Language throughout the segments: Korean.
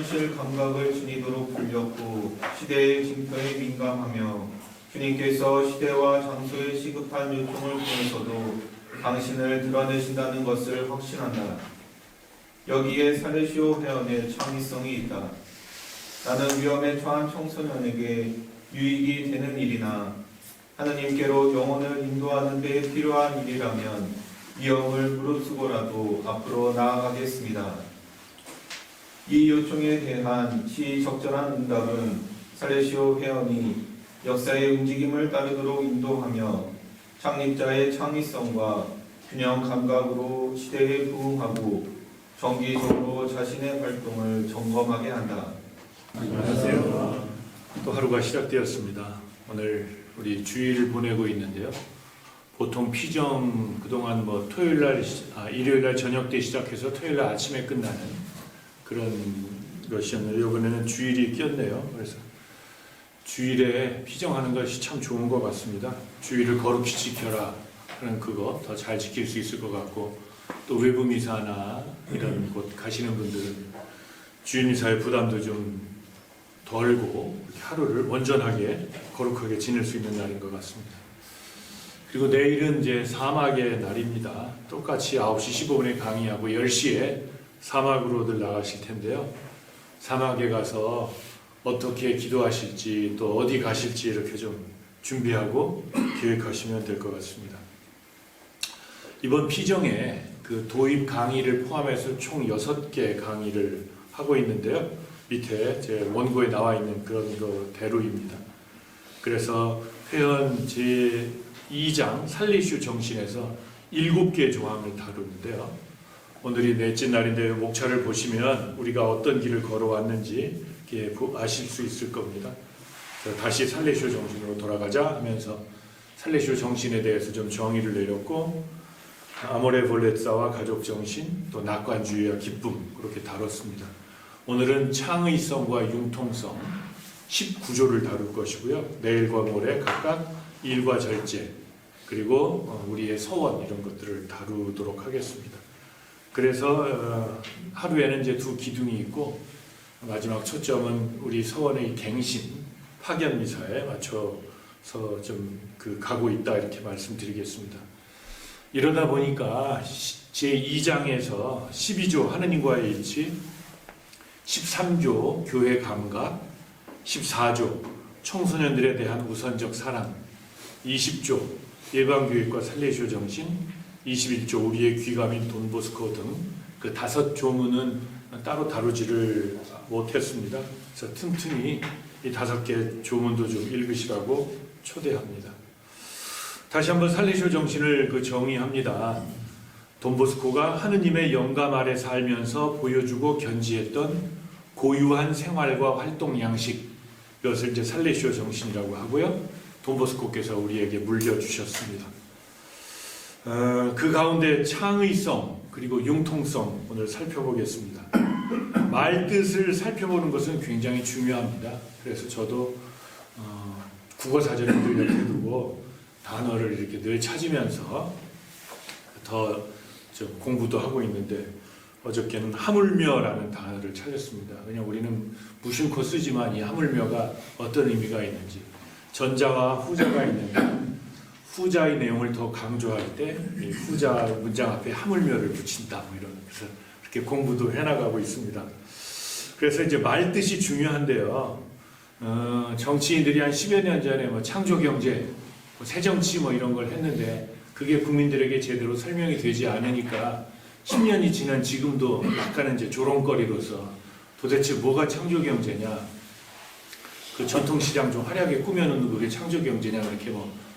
현실 감각을 지니도록 불렸고 시대의 징표에 민감하며 주님께서 시대와 장소의 시급한 요청을 통해서도 당신을 드러내신다는 것을 확신한다. 여기에 살레시오 회원의 창의성이 있다. 나는 위험에 처한 청소년에게 유익이 되는 일이나 하느님께로 영혼을 인도하는 데 필요한 일이라면 위험을 무릅쓰고라도 앞으로 나아가겠습니다. 이 요청에 대한 시적절한 응답은 살레시오 회원이 역사의 움직임을 따르도록 인도하며 창립자의 창의성과 균형 감각으로 시대에 부응하고 정기적으로 자신의 활동을 점검하게 한다. 안녕하세요. 또 하루가 시작되었습니다. 오늘 우리 주일을 보내고 있는데요. 보통 피정 그동안 일요일날 저녁 때 시작해서 토요일날 아침에 끝나는 그런 것이었는데 이번에는 주일이 꼈네요. 그래서 주일에 피정하는 것이 참 좋은 것 같습니다. 주일을 거룩히 지켜라 하는 그거 더 잘 지킬 수 있을 것 같고, 또 외부 미사나 이런 곳 가시는 분들은 주일 미사의 부담도 좀 덜고 하루를 온전하게 거룩하게 지낼 수 있는 날인 것 같습니다. 그리고 내일은 이제 사막의 날입니다. 똑같이 9시 15분에 강의하고 10시에 사막으로들 나가실 텐데요. 사막에 가서 어떻게 기도하실지 또 어디 가실지 이렇게 좀 준비하고 계획하시면 될 것 같습니다. 이번 피정에 그 도입 강의를 포함해서 총 6개 강의를 하고 있는데요. 밑에 제 원고에 나와 있는 그런 거대로입니다. 그래서 회원 제2장 살리슈 정신에서 7개 조항을 다루는데요. 오늘이 넷째 날인데 목차를 보시면 우리가 어떤 길을 걸어왔는지 아실 수 있을 겁니다. 다시 살레시오 정신으로 돌아가자 하면서 살레시오 정신에 대해서 좀 정의를 내렸고, 아모레볼레사와 가족 정신, 또 낙관주의와 기쁨 그렇게 다뤘습니다. 오늘은 창의성과 융통성 19조를 다룰 것이고요. 내일과 모레 각각 일과 절제 그리고 우리의 서원 이런 것들을 다루도록 하겠습니다. 그래서 하루에는 이제 2 기둥이 있고 마지막 초점은 우리 서원의 갱신 파견 미사에 맞춰서 좀 가고 있다 이렇게 말씀드리겠습니다. 이러다 보니까 제2장에서 12조 하느님과의 일치, 13조 교회 감각, 14조 청소년들에 대한 우선적 사랑, 20조 예방교육과 살레시오 정신, 21조 우리의 귀감인 돈보스코 등 그 5조문은 따로 다루지를 못했습니다. 그래서 틈틈이 이 5개 조문도 좀 읽으시라고 초대합니다. 다시 한번 살레시오 정신을 정의합니다. 돈보스코가 하느님의 영감 아래 살면서 보여주고 견지했던 고유한 생활과 활동 양식, 이것을 이제 살레시오 정신이라고 하고요. 돈보스코께서 우리에게 물려주셨습니다. 그 가운데 창의성 그리고 융통성 오늘 살펴보겠습니다. 말뜻을 살펴보는 것은 굉장히 중요합니다. 그래서 저도 국어사전을 늘 옆에 두고 단어를 이렇게 늘 찾으면서 더 좀 공부도 하고 있는데, 어저께는 하물며라는 단어를 찾았습니다. 왜냐하면 우리는 무심코 쓰지만 이 하물며가 어떤 의미가 있는지, 전자와 후자가 있는데 후자의 내용을 더 강조할 때 이 후자 문장 앞에 하물며를 붙인다 그래서 이렇게 공부도 해나가고 있습니다. 그래서 이제 말뜻이 중요한데요. 정치인들이 한 10여 년 전에 창조경제, 새정치 이런 걸 했는데 그게 국민들에게 제대로 설명이 되지 않으니까 10년이 지난 지금도 약간은 이제 조롱거리로서 도대체 뭐가 창조경제냐, 그 전통시장 좀 화려하게 꾸며놓는 그게 창조경제냐 이렇게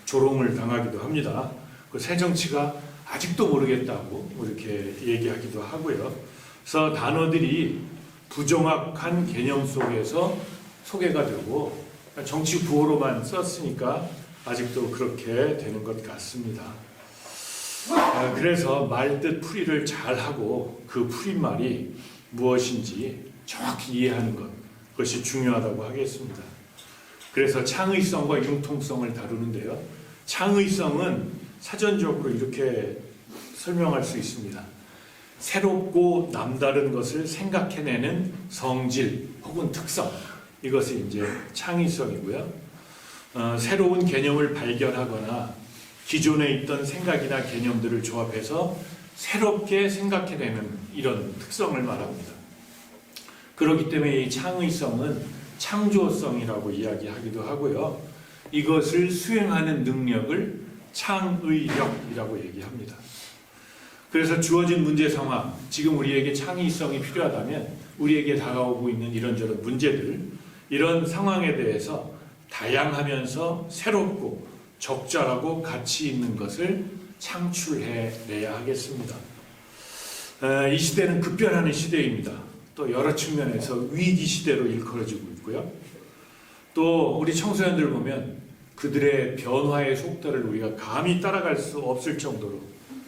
조롱을 당하기도 합니다. 그 새정치가 아직도 모르겠다고 이렇게 얘기하기도 하고요. 그래서 단어들이 부정확한 개념 속에서 소개가 되고 정치 구호로만 썼으니까 아직도 그렇게 되는 것 같습니다. 그래서 말뜻 풀이를 잘하고 그 풀이말이 무엇인지 정확히 이해하는 것, 그것이 중요하다고 하겠습니다. 그래서 창의성과 융통성을 다루는데요. 창의성은 사전적으로 이렇게 설명할 수 있습니다. 새롭고 남다른 것을 생각해내는 성질 혹은 특성, 이것이 이제 창의성이고요. 새로운 개념을 발견하거나 기존에 있던 생각이나 개념들을 조합해서 새롭게 생각해내는 이런 특성을 말합니다. 그렇기 때문에 이 창의성은 창조성이라고 이야기하기도 하고요. 이것을 수행하는 능력을 창의력이라고 얘기합니다. 그래서 주어진 문제 상황, 지금 우리에게 창의성이 필요하다면 우리에게 다가오고 있는 이런저런 문제들, 이런 상황에 대해서 다양하면서 새롭고 적절하고 가치 있는 것을 창출해내야 하겠습니다. 이 시대는 급변하는 시대입니다. 또 여러 측면에서 위기 시대로 일컬어지고 있고요. 또 우리 청소년들 보면 그들의 변화의 속도를 우리가 감히 따라갈 수 없을 정도로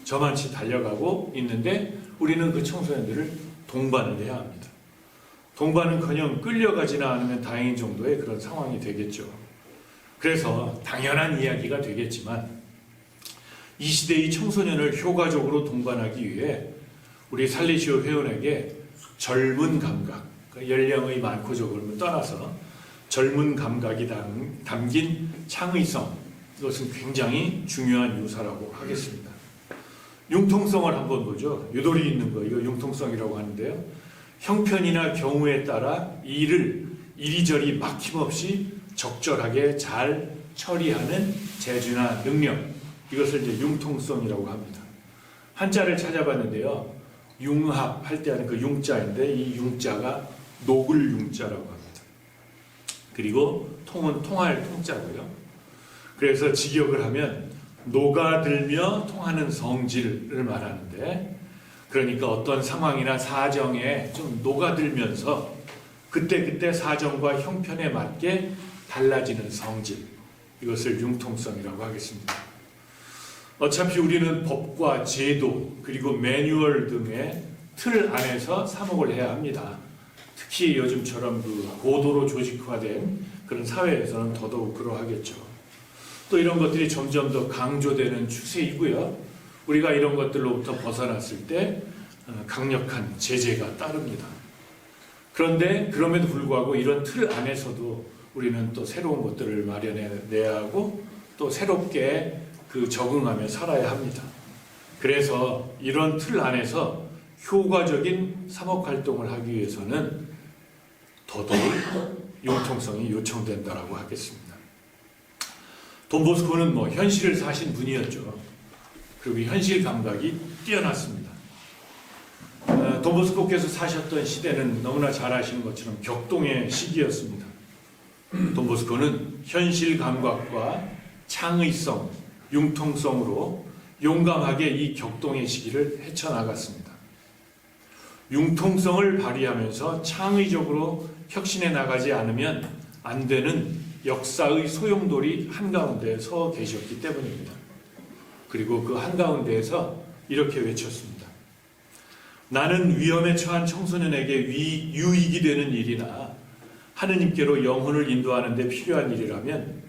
저만치 달려가고 있는데 우리는 그 청소년들을 동반을 해야 합니다. 동반은커녕 끌려가지나 않으면 다행인 정도의 그런 상황이 되겠죠. 그래서 당연한 이야기가 되겠지만 이 시대의 청소년을 효과적으로 동반하기 위해 우리 살리시오 회원에게 젊은 감각, 연령의 많고 적음을 떠나서 젊은 감각이 담긴 창의성, 이것은 굉장히 중요한 요소라고 하겠습니다. 융통성을 한번 보죠. 유도리 있는 거, 이거 융통성이라고 하는데요. 형편이나 경우에 따라 일을 이리저리 막힘없이 적절하게 잘 처리하는 재주나 능력, 이것을 이제 융통성이라고 합니다. 한자를 찾아봤는데요. 융합 할 때 하는 그 융자인데 이 융자가 녹을 융자라고 합니다. 그리고 통은 통할 통자고요. 그래서 직역을 하면 녹아들며 통하는 성질을 말하는데, 그러니까 어떤 상황이나 사정에 좀 녹아들면서 그때그때 사정과 형편에 맞게 달라지는 성질, 이것을 융통성이라고 하겠습니다. 어차피 우리는 법과 제도 그리고 매뉴얼 등의 틀 안에서 사목을 해야 합니다. 특히 요즘처럼 그 고도로 조직화된 그런 사회에서는 더더욱 그러하겠죠. 또 이런 것들이 점점 더 강조되는 추세이고요. 우리가 이런 것들로부터 벗어났을 때 강력한 제재가 따릅니다. 그런데 그럼에도 불구하고 이런 틀 안에서도 우리는 또 새로운 것들을 마련해내야 하고 또 새롭게 그 적응하며 살아야 합니다. 그래서 이런 틀 안에서 효과적인 사목활동을 하기 위해서는 더더욱 융통성이 요청된다라고 하겠습니다. 돈보스코는 현실을 사신 분이었죠. 그리고 현실 감각이 뛰어났습니다. 돈보스코께서 사셨던 시대는 너무나 잘 아시는 것처럼 격동의 시기였습니다. 돈보스코는 현실 감각과 창의성, 융통성으로 용감하게 이 격동의 시기를 헤쳐나갔습니다. 융통성을 발휘하면서 창의적으로 혁신해 나가지 않으면 안 되는 역사의 소용돌이 한가운데 서 계셨기 때문입니다. 그리고 그 한가운데에서 이렇게 외쳤습니다. 나는 위험에 처한 청소년에게 유익이 되는 일이나 하느님께로 영혼을 인도하는 데 필요한 일이라면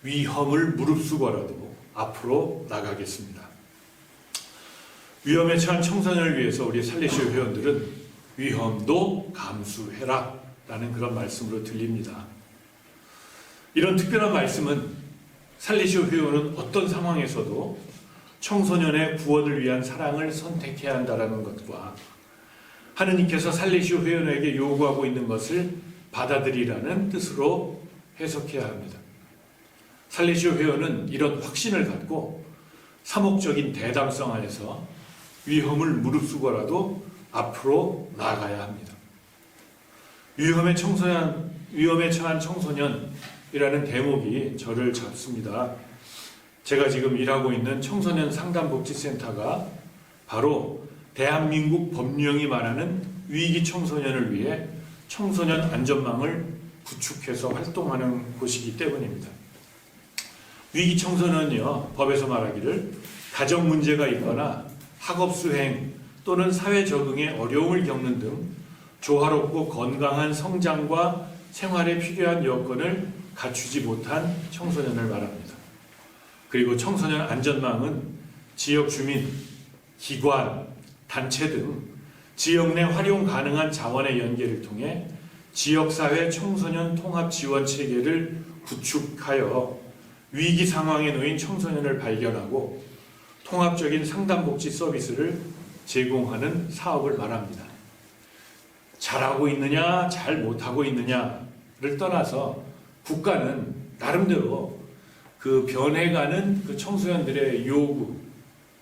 위험을 무릅쓰고라도 앞으로 나가겠습니다. 위험에 처한 청소년을 위해서 우리 살리시오 회원들은 위험도 감수해라 라는 그런 말씀으로 들립니다. 이런 특별한 말씀은 살리시오 회원은 어떤 상황에서도 청소년의 구원을 위한 사랑을 선택해야 한다는 것과 하느님께서 살리시오 회원에게 요구하고 있는 것을 받아들이라는 뜻으로 해석해야 합니다. 살리시오 회원은 이런 확신을 갖고 사목적인 대담성 안에서 위험을 무릅쓰고라도 앞으로 나아가야 합니다. 위험에 처한 청소년이라는 대목이 저를 잡습니다. 제가 지금 일하고 있는 청소년 상담복지센터가 바로 대한민국 법령이 말하는 위기 청소년을 위해 청소년 안전망을 구축해서 활동하는 곳이기 때문입니다. 위기 청소년은요, 법에서 말하기를 가정 문제가 있거나 학업 수행 또는 사회 적응에 어려움을 겪는 등 조화롭고 건강한 성장과 생활에 필요한 여건을 갖추지 못한 청소년을 말합니다. 그리고 청소년 안전망은 지역 주민, 기관, 단체 등 지역 내 활용 가능한 자원의 연계를 통해 지역사회 청소년 통합 지원 체계를 구축하여 위기 상황에 놓인 청소년을 발견하고 통합적인 상담복지 서비스를 제공하는 사업을 말합니다. 잘하고 있느냐, 잘 못하고 있느냐를 떠나서 국가는 나름대로 그 변해가는 그 청소년들의 요구,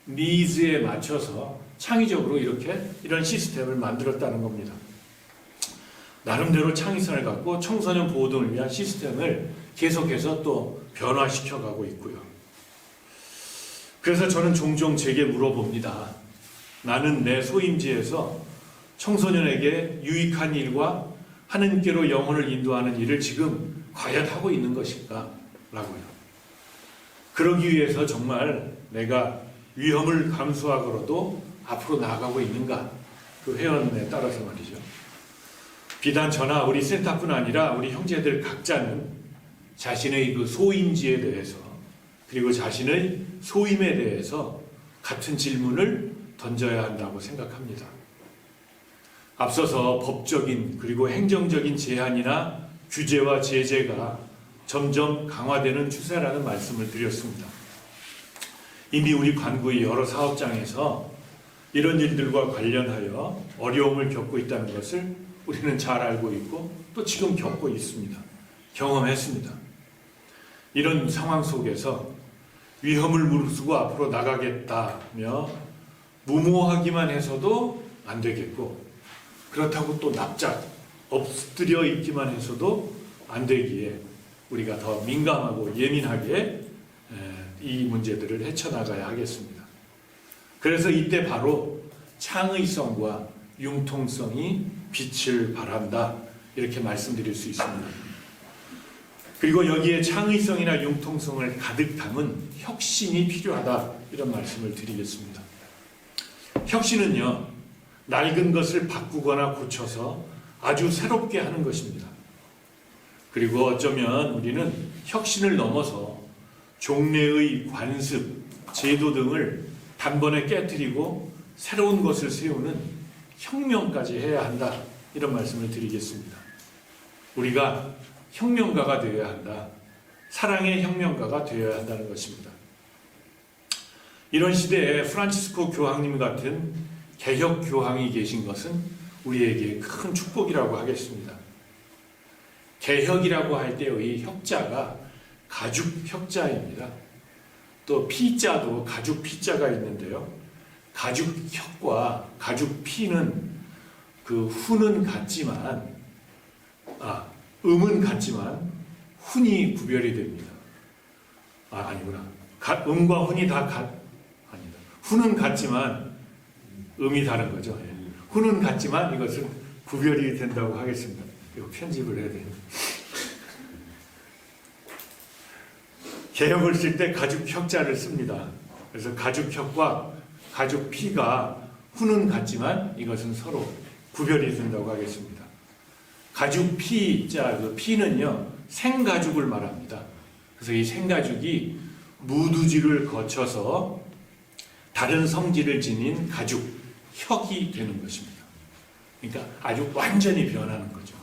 니즈에 맞춰서 창의적으로 이런 시스템을 만들었다는 겁니다. 나름대로 창의성을 갖고 청소년 보호 등을 위한 시스템을 계속해서 또 변화시켜 가고 있고요. 그래서 저는 종종 제게 물어봅니다. 나는 내 소임지에서 청소년에게 유익한 일과 하느님께로 영혼을 인도하는 일을 지금 과연 하고 있는 것인가? 라고요. 그러기 위해서 정말 내가 위험을 감수하고라도 앞으로 나아가고 있는가? 그 회원에 따라서 말이죠. 비단 저나 우리 센터뿐 아니라 우리 형제들 각자는 자신의 그 소임지에 대해서 그리고 자신의 소임에 대해서 같은 질문을 던져야 한다고 생각합니다. 앞서서 법적인 그리고 행정적인 제한이나 규제와 제재가 점점 강화되는 추세라는 말씀을 드렸습니다. 이미 우리 관구의 여러 사업장에서 이런 일들과 관련하여 어려움을 겪고 있다는 것을 우리는 잘 알고 있고 또 지금 겪고 있습니다. 경험했습니다. 이런 상황 속에서 위험을 무릅쓰고 앞으로 나가겠다며 무모하기만 해서도 안 되겠고 그렇다고 또 납작 엎드려 있기만 해서도 안 되기에 우리가 더 민감하고 예민하게 이 문제들을 헤쳐나가야 하겠습니다. 그래서 이때 바로 창의성과 융통성이 빛을 발한다 이렇게 말씀드릴 수 있습니다. 그리고 여기에 창의성이나 융통성을 가득 담은 혁신이 필요하다 이런 말씀을 드리겠습니다. 혁신은요 낡은 것을 바꾸거나 고쳐서 아주 새롭게 하는 것입니다. 그리고 어쩌면 우리는 혁신을 넘어서 종래의 관습, 제도 등을 단번에 깨트리고 새로운 것을 세우는 혁명까지 해야 한다 이런 말씀을 드리겠습니다. 우리가 혁명가가 되어야 한다. 사랑의 혁명가가 되어야 한다는 것입니다. 이런 시대에 프란치스코 교황님 같은 개혁 교황이 계신 것은 우리에게 큰 축복이라고 하겠습니다. 개혁이라고 할 때의 혁자가 가죽 혁자입니다. 또 피자도 가죽 피자가 있는데요. 가죽 혁과 가죽 피는 그 훈은 같지만 음은 같지만 훈이 구별이 됩니다. 아니구나. 음과 훈이 다 아니다. 훈은 같지만 음이 다른 거죠. 예. 훈은 같지만 이것은 구별이 된다고 하겠습니다. 이거 편집을 해야 됩니다. 개혁을 쓸 때 가죽 혁자를 씁니다. 그래서 가죽 혁과 가죽 피가 훈은 같지만 이것은 서로 구별이 된다고 하겠습니다. 가죽 피자, 그 피는요 생가죽을 말합니다. 그래서 이 생가죽이 무두질을 거쳐서 다른 성질을 지닌 가죽, 혁이 되는 것입니다. 그러니까 아주 완전히 변하는 거죠.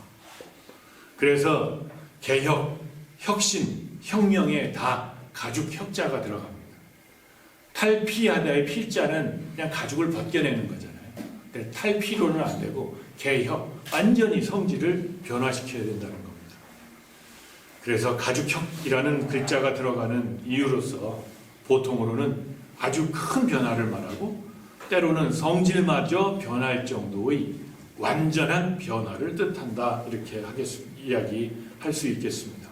그래서 개혁, 혁신, 혁명에 다 가죽 혁자가 들어갑니다. 탈피하다의 필자는 그냥 가죽을 벗겨내는 거잖아요. 근데 탈피로는 안 되고 개혁, 완전히 성질을 변화시켜야 된다는 겁니다. 그래서 가죽혁이라는 글자가 들어가는 이유로서 보통으로는 아주 큰 변화를 말하고 때로는 성질마저 변할 정도의 완전한 변화를 뜻한다 이렇게 이야기할 수 있겠습니다.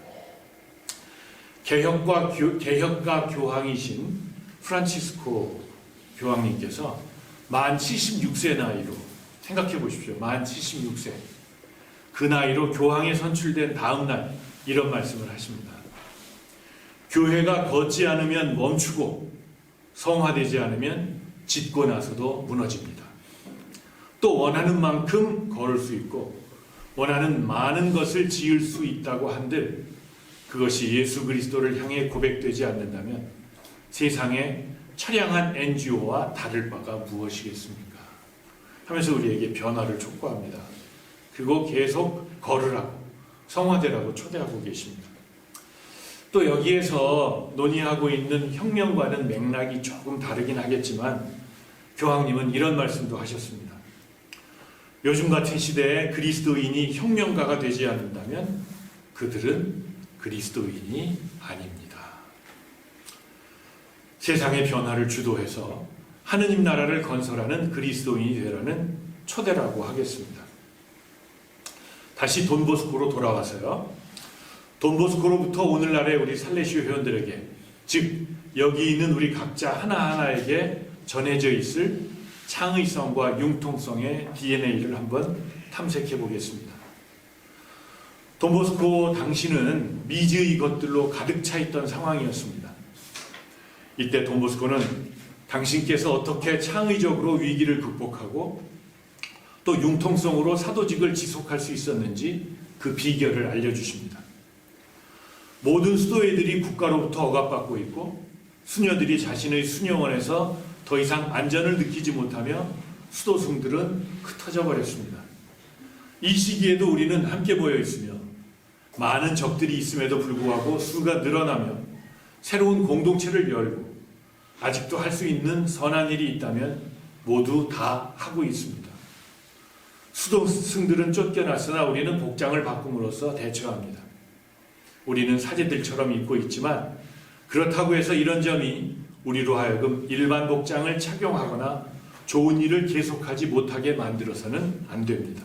개혁가 교황이신 프란치스코 교황님께서 만 76세 나이로 생각해 보십시오. 만 76세 그 나이로 교황에 선출된 다음 날 이런 말씀을 하십니다. 교회가 걷지 않으면 멈추고 성화되지 않으면 짓고 나서도 무너집니다. 또 원하는 만큼 걸을 수 있고 원하는 많은 것을 지을 수 있다고 한들 그것이 예수 그리스도를 향해 고백되지 않는다면 세상에 처량한 NGO와 다를 바가 무엇이겠습니까? 하면서 우리에게 변화를 촉구합니다. 그리고 계속 걸으라고, 성화되라고 초대하고 계십니다. 또 여기에서 논의하고 있는 혁명과는 맥락이 조금 다르긴 하겠지만 교황님은 이런 말씀도 하셨습니다. 요즘 같은 시대에 그리스도인이 혁명가가 되지 않는다면 그들은 그리스도인이 아닙니다. 세상의 변화를 주도해서 하느님 나라를 건설하는 그리스도인이 되라는 초대라고 하겠습니다. 다시 돈보스코로 돌아와서요. 돈보스코로부터 오늘날의 우리 살레시오 회원들에게, 즉 여기 있는 우리 각자 하나하나에게 전해져 있을 창의성과 융통성의 DNA를 한번 탐색해 보겠습니다. 돈보스코 당시는 미지의 것들로 가득 차 있던 상황이었습니다. 이때 돈보스코는 당신께서 어떻게 창의적으로 위기를 극복하고 또 융통성으로 사도직을 지속할 수 있었는지 그 비결을 알려주십니다. 모든 수도회들이 국가로부터 억압받고 있고 수녀들이 자신의 수녀원에서 더 이상 안전을 느끼지 못하며 수도승들은 흩어져 버렸습니다. 이 시기에도 우리는 함께 모여 있으며 많은 적들이 있음에도 불구하고 수가 늘어나며 새로운 공동체를 열고 아직도 할 수 있는 선한 일이 있다면 모두 다 하고 있습니다. 수도승들은 쫓겨났으나 우리는 복장을 바꿈으로써 대처합니다. 우리는 사제들처럼 입고 있지만 그렇다고 해서 이런 점이 우리로 하여금 일반 복장을 착용하거나 좋은 일을 계속하지 못하게 만들어서는 안 됩니다.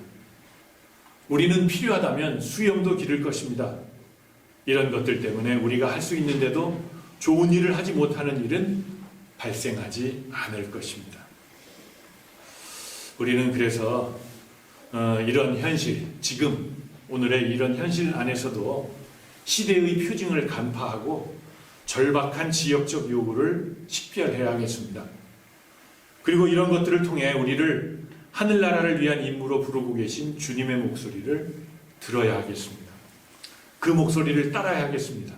우리는 필요하다면 수염도 기를 것입니다. 이런 것들 때문에 우리가 할 수 있는데도 좋은 일을 하지 못하는 일은 발생하지 않을 것입니다. 우리는 그래서 이런 현실, 지금 오늘의 이런 현실 안에서도 시대의 표징을 간파하고 절박한 지역적 요구를 식별해야 하겠습니다. 그리고 이런 것들을 통해 우리를 하늘나라를 위한 임무로 부르고 계신 주님의 목소리를 들어야 하겠습니다. 그 목소리를 따라야 하겠습니다.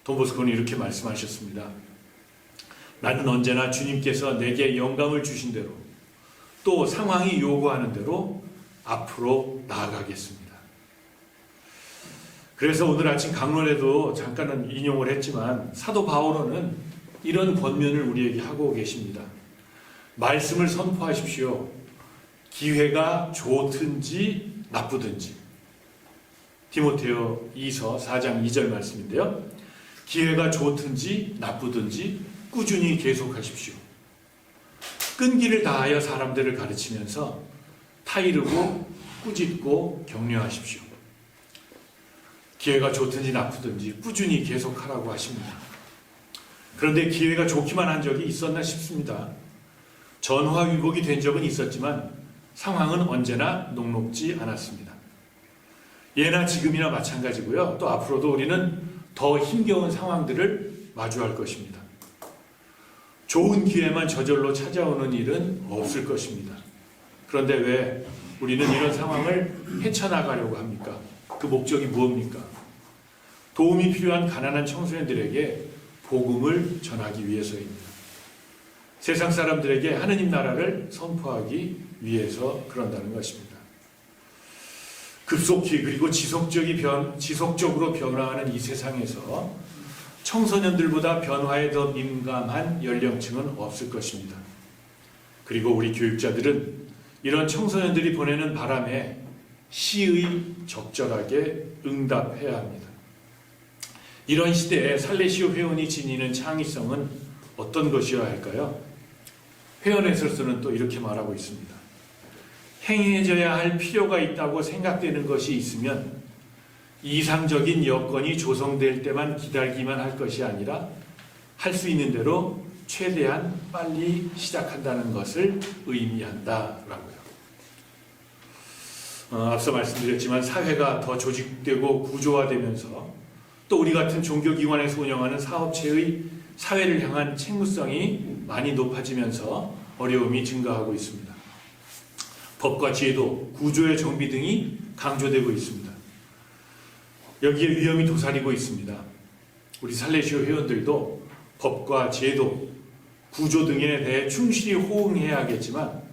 돈보스코는 이렇게 말씀하셨습니다. 나는 언제나 주님께서 내게 영감을 주신 대로 또 상황이 요구하는 대로 앞으로 나아가겠습니다. 그래서 오늘 아침 강론에도 잠깐은 인용을 했지만 사도 바오로는 이런 권면을 우리에게 하고 계십니다. 말씀을 선포하십시오. 기회가 좋든지 나쁘든지. 디모데오 2서 4장 2절 말씀인데요. 기회가 좋든지 나쁘든지 꾸준히 계속하십시오. 끈기를 다하여 사람들을 가르치면서 타이르고 꾸짖고 격려하십시오. 기회가 좋든지 나쁘든지 꾸준히 계속하라고 하십니다. 그런데 기회가 좋기만 한 적이 있었나 싶습니다. 전화위복이 된 적은 있었지만 상황은 언제나 녹록지 않았습니다. 예나 지금이나 마찬가지고요. 또 앞으로도 우리는 더 힘겨운 상황들을 마주할 것입니다. 좋은 기회만 저절로 찾아오는 일은 없을 것입니다. 그런데 왜 우리는 이런 상황을 헤쳐나가려고 합니까? 그 목적이 무엇입니까? 도움이 필요한 가난한 청소년들에게 복음을 전하기 위해서입니다. 세상 사람들에게 하느님 나라를 선포하기 위해서 그런다는 것입니다. 급속히 그리고 지속적으로 변화하는 이 세상에서 청소년들보다 변화에 더 민감한 연령층은 없을 것입니다. 그리고 우리 교육자들은 이런 청소년들이 보내는 바람에 시의 적절하게 응답해야 합니다. 이런 시대에 살레시오 회원이 지니는 창의성은 어떤 것이어야 할까요? 회원에서는 또 이렇게 말하고 있습니다. 행해져야 할 필요가 있다고 생각되는 것이 있으면 이상적인 여건이 조성될 때만 기다리기만 할 것이 아니라 할 수 있는 대로 최대한 빨리 시작한다는 것을 의미한다라고요. 앞서 말씀드렸지만 사회가 더 조직되고 구조화되면서 또 우리 같은 종교기관에서 운영하는 사업체의 사회를 향한 책무성이 많이 높아지면서 어려움이 증가하고 있습니다. 법과 제도, 구조의 정비 등이 강조되고 있습니다. 여기에 위험이 도사리고 있습니다. 우리 살레시오 회원들도 법과 제도, 구조 등에 대해 충실히 호응해야 하겠지만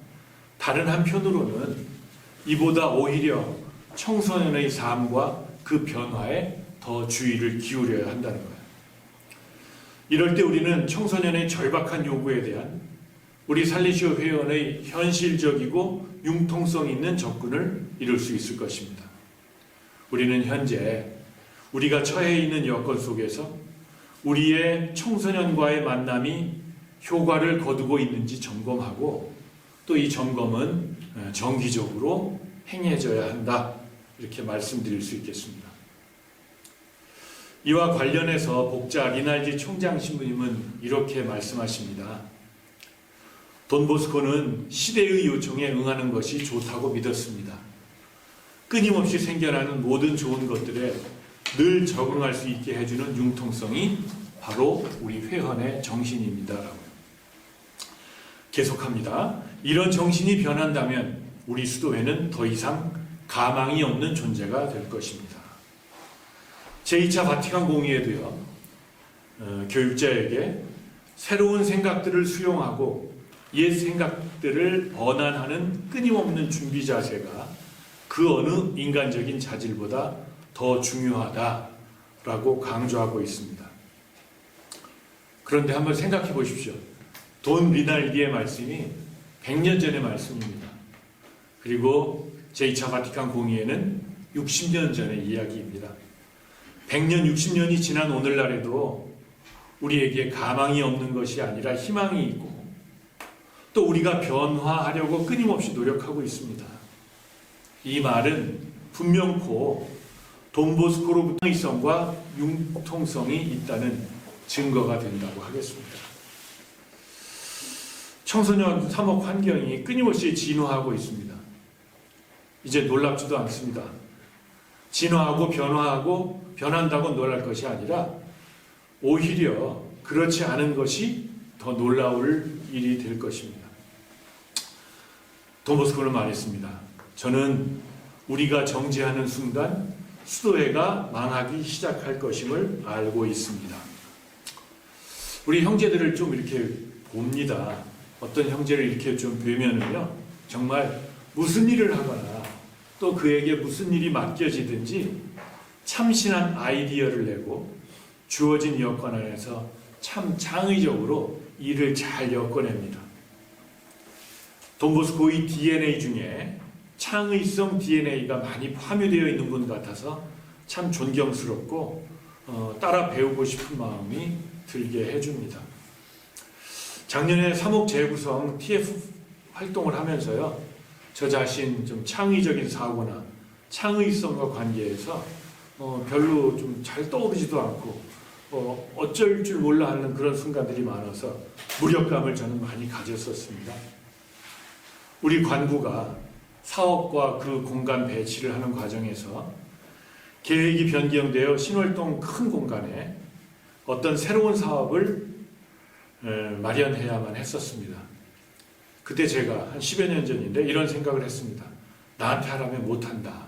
다른 한편으로는 이보다 오히려 청소년의 삶과 그 변화에 더 주의를 기울여야 한다는 거예요. 이럴 때 우리는 청소년의 절박한 요구에 대한 우리 살리시오 회원의 현실적이고 융통성 있는 접근을 이룰 수 있을 것입니다. 우리는 현재 우리가 처해 있는 여건 속에서 우리의 청소년과의 만남이 효과를 거두고 있는지 점검하고 또 이 점검은 정기적으로 행해져야 한다. 이렇게 말씀드릴 수 있겠습니다. 이와 관련해서 복자 리날지 총장 신부님은 이렇게 말씀하십니다. 돈보스코는 시대의 요청에 응하는 것이 좋다고 믿었습니다. 끊임없이 생겨나는 모든 좋은 것들에 늘 적응할 수 있게 해주는 융통성이 바로 우리 회원의 정신입니다. 계속합니다. 이런 정신이 변한다면 우리 수도회는 더 이상 가망이 없는 존재가 될 것입니다. 제2차 바티칸 공의회도요, 교육자에게 새로운 생각들을 수용하고 옛 생각들을 번안하는 끊임없는 준비 자세가 그 어느 인간적인 자질보다 더 중요하다라고 강조하고 있습니다. 그런데 한번 생각해 보십시오. 돈 리날디의 말씀이 100년 전의 말씀입니다. 그리고 제2차 바티칸 공의회는 60년 전의 이야기입니다. 100년, 60년이 지난 오늘날에도 우리에게 가망이 없는 것이 아니라 희망이 있고 또 우리가 변화하려고 끊임없이 노력하고 있습니다. 이 말은 분명코 돈보스코로부터의 성과 융통성이 있다는 증거가 된다고 하겠습니다. 청소년 사목 환경이 끊임없이 진화하고 있습니다. 이제 놀랍지도 않습니다. 진화하고 변화하고 변한다고 놀랄 것이 아니라 오히려 그렇지 않은 것이 더 놀라울 일이 될 것입니다. 돈보스코는 말했습니다. 저는 우리가 정지하는 순간 수도회가 망하기 시작할 것임을 알고 있습니다. 우리 형제들을 좀 이렇게 봅니다. 어떤 형제를 이렇게 좀 뵈면은요, 정말 무슨 일을 하거나 또 그에게 무슨 일이 맡겨지든지 참신한 아이디어를 내고 주어진 여건 안에서 참 창의적으로 일을 잘 엮어냅니다. 돈보스코의 DNA 중에 창의성 DNA가 많이 함유되어 있는 분 같아서 참 존경스럽고 따라 배우고 싶은 마음이 들게 해줍니다. 작년에 사목 재구성 TF 활동을 하면서요, 저 자신 좀 창의적인 사고나 창의성과 관계해서 별로 좀 잘 떠오르지도 않고 어쩔 줄 몰라 하는 그런 순간들이 많아서 무력감을 저는 많이 가졌었습니다. 우리 관구가 사업과 그 공간 배치를 하는 과정에서 계획이 변경되어 신월동 큰 공간에 어떤 새로운 사업을 마련해야만 했었습니다. 그때 제가 한 10여 년 전인데 이런 생각을 했습니다. 나한테 하라면 못한다.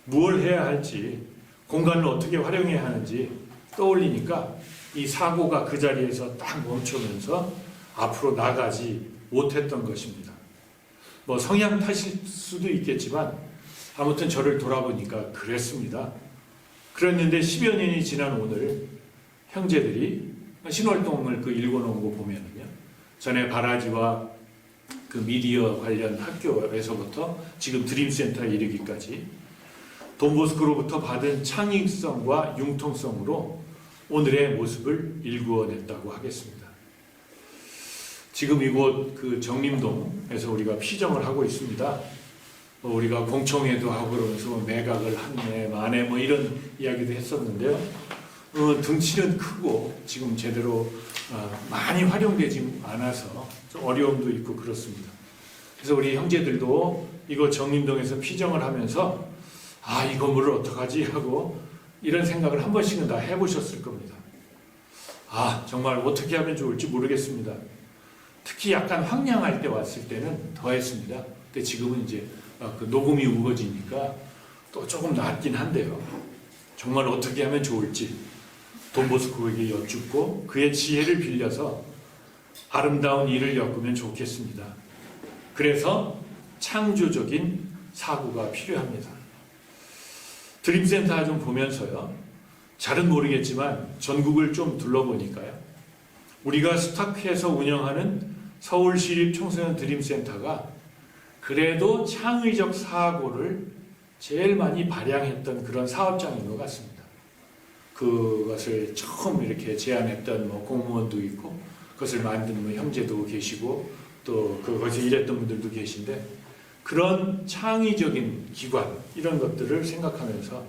무엇을 해야 할지, 공간을 어떻게 활용해야 하는지 떠올리니까 이 사고가 그 자리에서 딱 멈추면서 앞으로 나가지 못했던 것입니다. 뭐 성향 탓일 수도 있겠지만 아무튼 저를 돌아보니까 그랬습니다. 그랬는데 10여 년이 지난 오늘 형제들이 신월동을 그 읽어놓은 거 보면은요, 전에 바라지와 그 미디어 관련 학교에서부터 지금 드림센터에 이르기까지 돈보스코로부터 받은 창의성과 융통성으로 오늘의 모습을 일구어냈다고 하겠습니다. 지금 이곳 그 정림동에서 우리가 피정을 하고 있습니다. 우리가 공청회도 하고 그러면서 매각을 한해 만에 뭐 이런 이야기도 했었는데요. 등치는 크고 지금 제대로 많이 활용되지 않아서 좀 어려움도 있고 그렇습니다. 그래서 우리 형제들도 이곳 정림동에서 피정을 하면서 이 건물을 어떡하지 하고 이런 생각을 한 번씩은 다 해보셨을 겁니다. 정말 어떻게 하면 좋을지 모르겠습니다. 특히 약간 황량할 때 왔을 때는 더 했습니다. 근데 지금은 이제 그 녹음이 우거지니까 또 조금 낫긴 한데요. 정말 어떻게 하면 좋을지 돈보스코에게 여쭙고 그의 지혜를 빌려서 아름다운 일을 엮으면 좋겠습니다. 그래서 창조적인 사고가 필요합니다. 드림센터 좀 보면서요. 잘은 모르겠지만 전국을 좀 둘러보니까요. 우리가 스타크에서 운영하는 서울시립 청소년 드림센터가 그래도 창의적 사고를 제일 많이 발양했던 그런 사업장인 것 같습니다. 그것을 처음 이렇게 제안했던 공무원도 있고, 그것을 만든 형제도 계시고, 또 그것을 일했던 분들도 계신데, 그런 창의적인 기관, 이런 것들을 생각하면서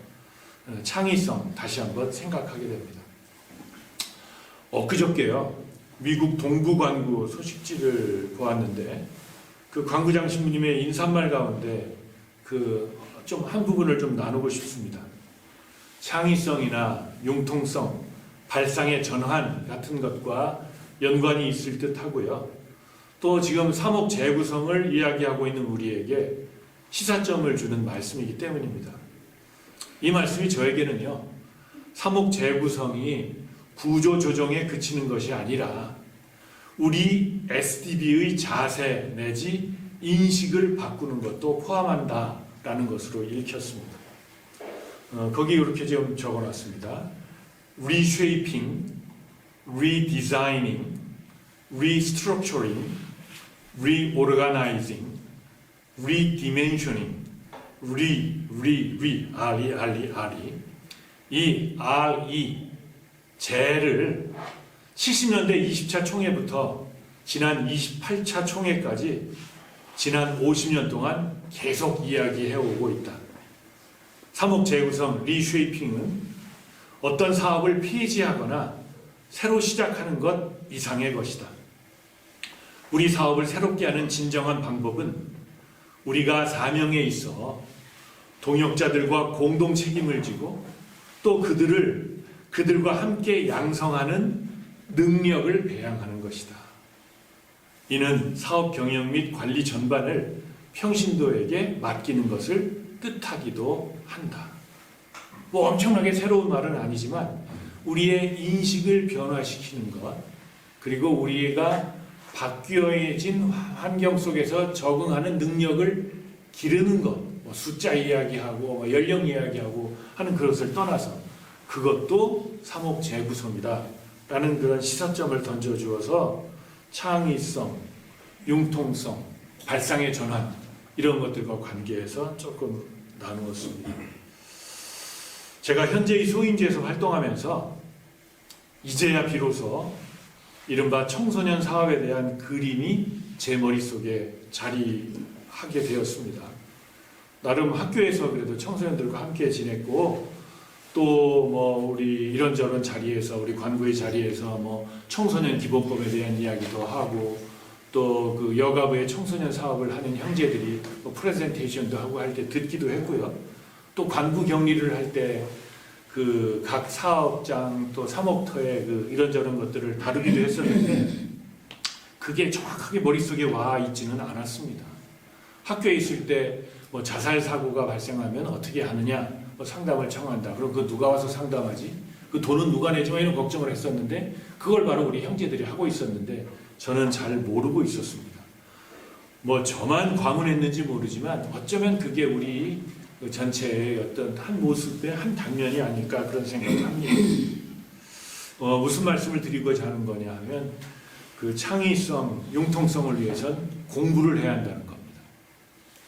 창의성 다시 한번 생각하게 됩니다. 엊그저께요, 미국 동부 관구 소식지를 보았는데, 그 관구장 신부님의 인사말 가운데 좀 한 부분을 좀 나누고 싶습니다. 창의성이나 융통성, 발상의 전환 같은 것과 연관이 있을 듯 하고요. 또 지금 3억 재구성을 이야기하고 있는 우리에게 시사점을 주는 말씀이기 때문입니다. 이 말씀이 저에게는요, 3억 재구성이 구조조정에 그치는 것이 아니라 우리 SDB의 자세 내지 인식을 바꾸는 것도 포함한다라는 것으로 읽혔습니다. 거기 이렇게 좀 적어놨습니다. Reshaping, Redesigning, Restructuring, Reorganizing, Redimensioning, R-E. 이 R-E, 재를 70년대 20차 총회부터 지난 28차 총회까지 지난 50년 동안 계속 이야기해오고 있다. 3억 재구성, 리쉐이핑은 어떤 사업을 폐지하거나 새로 시작하는 것 이상의 것이다. 우리 사업을 새롭게 하는 진정한 방법은 우리가 사명에 있어 동역자들과 공동 책임을 지고 또 그들과 함께 양성하는 능력을 배양하는 것이다. 이는 사업 경영 및 관리 전반을 평신도에게 맡기는 것을 뜻하기도 한다. 엄청나게 새로운 말은 아니지만 우리의 인식을 변화시키는 것, 그리고 우리가 바뀌어진 환경 속에서 적응하는 능력을 기르는 것, 숫자 이야기하고 연령 이야기하고 하는 그것을 떠나서 그것도 3억 재구성이다 라는 그런 시사점을 던져주어서 창의성, 융통성, 발상의 전환 이런 것들과 관계해서 조금 나누었습니다. 제가 현재 이 소인지에서 활동하면서 이제야 비로소 이른바 청소년 사업에 대한 그림이 제 머릿속에 자리하게 되었습니다. 나름 학교에서 그래도 청소년들과 함께 지냈고 또 우리 이런저런 자리에서 우리 관구의 자리에서 청소년 기본법에 대한 이야기도 하고 또 그 여가부의 청소년 사업을 하는 형제들이 프레젠테이션도 하고 할 때 듣기도 했고요. 또 관구 격리를 할 때 그 각 사업장 또 사목터의 그 이런저런 것들을 다루기도 했었는데 그게 정확하게 머릿속에 와 있지는 않았습니다. 학교에 있을 때 자살 사고가 발생하면 어떻게 하느냐 상담을 청한다. 그럼 그 누가 와서 상담하지? 그 돈은 누가 내지? 이런 걱정을 했었는데 그걸 바로 우리 형제들이 하고 있었는데 저는 잘 모르고 있었습니다. 저만 과문했는지 모르지만 어쩌면 그게 우리 전체의 어떤 한 모습의 한 단면이 아닐까 그런 생각을 합니다. 무슨 말씀을 드리고자 하는 거냐 하면 그 창의성, 융통성을 위해선 공부를 해야 한다는 겁니다.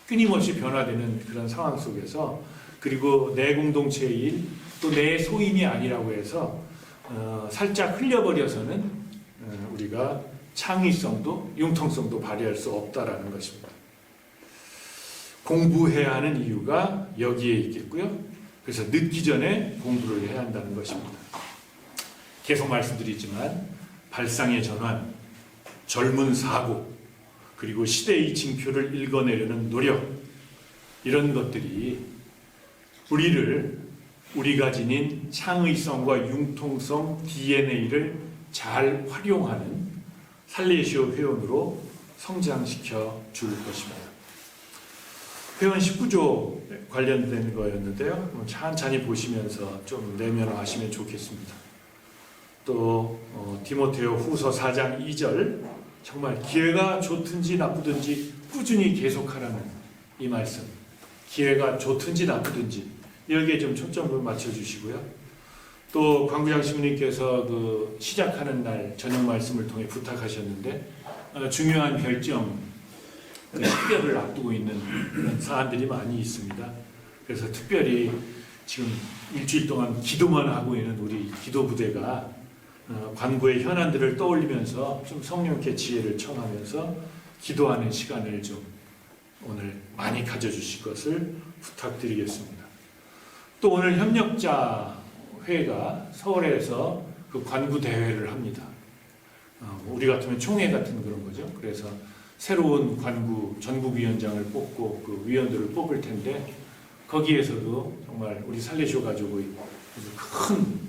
끊임없이 변화되는 그런 상황 속에서 그리고 내 공동체의 일, 또 내 소임이 아니라고 해서 살짝 흘려버려서는 우리가 창의성도 융통성도 발휘할 수 없다라는 것입니다. 공부해야 하는 이유가 여기에 있겠고요. 그래서 늦기 전에 공부를 해야 한다는 것입니다. 계속 말씀드리지만 발상의 전환, 젊은 사고, 그리고 시대의 징표를 읽어내려는 노력 이런 것들이 우리가 지닌 창의성과 융통성 DNA를 잘 활용하는 살레시오 회원으로 성장시켜 줄 것입니다. 회원 19조 관련된 거였는데요. 찬찬히 보시면서 좀 내면화하시면 좋겠습니다. 또 디모데오 후서 4장 2절 정말 기회가 좋든지 나쁘든지 꾸준히 계속하라는 이 말씀, 기회가 좋든지 나쁘든지 여기에 좀 초점을 맞춰주시고요. 또 광구장 신부님께서 그 시작하는 날 저녁 말씀을 통해 부탁하셨는데 중요한 결정, 그 식별을 앞두고 있는 그런 사안들이 많이 있습니다. 그래서 특별히 지금 일주일 동안 기도만 하고 있는 우리 기도 부대가 관구의 현안들을 떠올리면서 좀 성령께 지혜를 청하면서 기도하는 시간을 좀 오늘 많이 가져주실 것을 부탁드리겠습니다. 또 오늘 협력자 회가 서울에서 그 관구 대회를 합니다. 우리 같으면 총회 같은 그런 거죠. 그래서 새로운 관구 전국위원장을 뽑고 그 위원들을 뽑을 텐데 거기에서도 정말 우리 살레시오 가족의 큰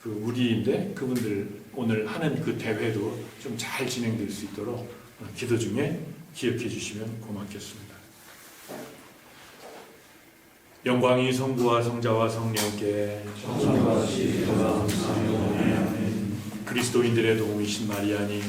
그 무리인데 그분들 오늘 하는 그 대회도 좀 잘 진행될 수 있도록 기도 중에 기억해 주시면 고맙겠습니다. 영광이 성부와 성자와 성령께 그리스도인들의 도움이신 마리아님